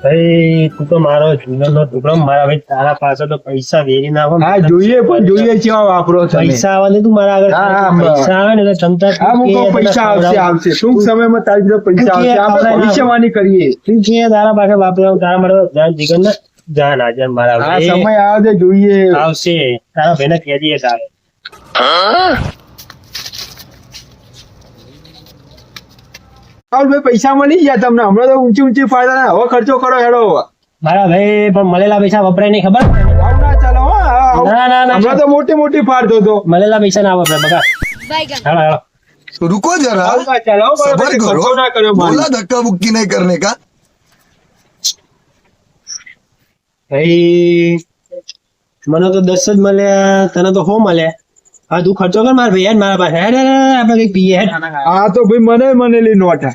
ભાઈ તું તો મારો જૂનો ટુકડો મારા ભાઈ તારા પાસે તો પૈસા વેરી નાખો. હા જોઈએ પણ જોઈએ કેવા વાપરો તમે. પૈસા આવે ને તું મારા આગળ હા, પૈસા આવે ને એટલે તમતા હા મૂકો પૈસા આવશે ટૂંક સમયમાં તારી જોડે પૈસા આવશે આપણે ભવિષ્યવાણી કરીએ. તું કે તારા પાસે વાપર્યા તારા માટે જાન જીગર ને જાન હાજર મારા આ ભાઈ સમય આવે છે જોઈએ. આવશે તારા ભાઈને કહેજે તારે. ભાઈ પૈસા મળી ગયા તમને હમણાં તો ઊંચી ફાયદા હવે ખર્ચો કરો હેડો. મારા ભાઈ પણ મળેલા પૈસા વપરાય નહીં ખબર. આવ ના ચાલો હો. ના, ના, ના. હમણાં તો મોટી ફાડતો હતો. મળેલા પૈસા ના વપરાય બગા. Hello hello. तो रुको जरा આવ ના ચાલો હો, सबर પછી करो ખર્ચો ના કર્યો મારે. बोला धक्का मुक्की नहीं करने का ભાઈ મને તો 10 જ મળ્યા તને તો 100 મળ્યા. હા તું ખર્ચો કર મારા ભાઈ યાર મારા પાસે હેડ આપણે કઈક પીએ હેડ. આ તો ભાઈ મનેલી નોટ હે.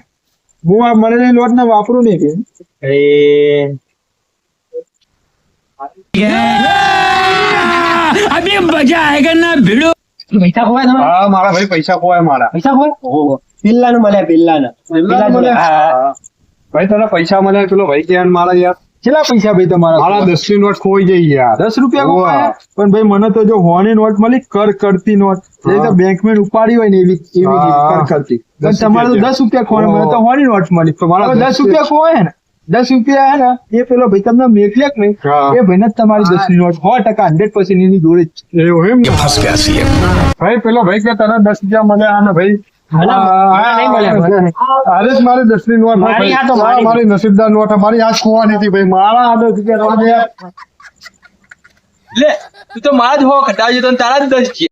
હું આ મનેલી નોટ ને વાપરું નહીં કે अभी मजा आएगा ना भिड़ो. પૈસા ખોવાય તમારા હા મારા ભાઈ પૈસા ખોવાય મારા. પૈસા ખોવાય ઓહો પિલ્લાનું મળ્યા પિલ્લાનું મળ્યા? હા ભાઈ તને પૈસા મળ્યા પેલો ભાઈ કે મારા યાર કેટલા પૈસા ભાઈ તમારા? મારા 10 ની નોટ ખોઈ જઈ યાર. 10 રૂપિયા ખોવાયા? પણ ભાઈ મને તો જો હોની નોટ મળી કરતી નોટ એ તો બેંક મેન ઉપાડી હોય ને એવી કરતી. પણ તમારે તો 10 રૂપિયા ખોવાય મને તો હોની નોટ મળી. તમારા 10 રૂપિયા ખોવાય ને 10 રૂપિયા હે ને એ પેલો ભાઈ તમને મેકલ્યા કે નહીં એ ભાઈને તમારી 10 ની નોટ 100% 100% એની જોડે જ. એવું એમ ને? ભાઈ પેલો ભાઈ કે તને 10 રૂપિયા મળ્યા અને ભાઈ નહીં મળ્યા. અરે જ મારી 10 ની નોટ મારી આ તો મારી. મારી નસીબદાર નોટ મારી આ ખોવાની હતી ભાઈ મારા આ 10 રૂપિયા લે તું તો મારા જ હો ઘટાડજો તો તારા જ 10 છે.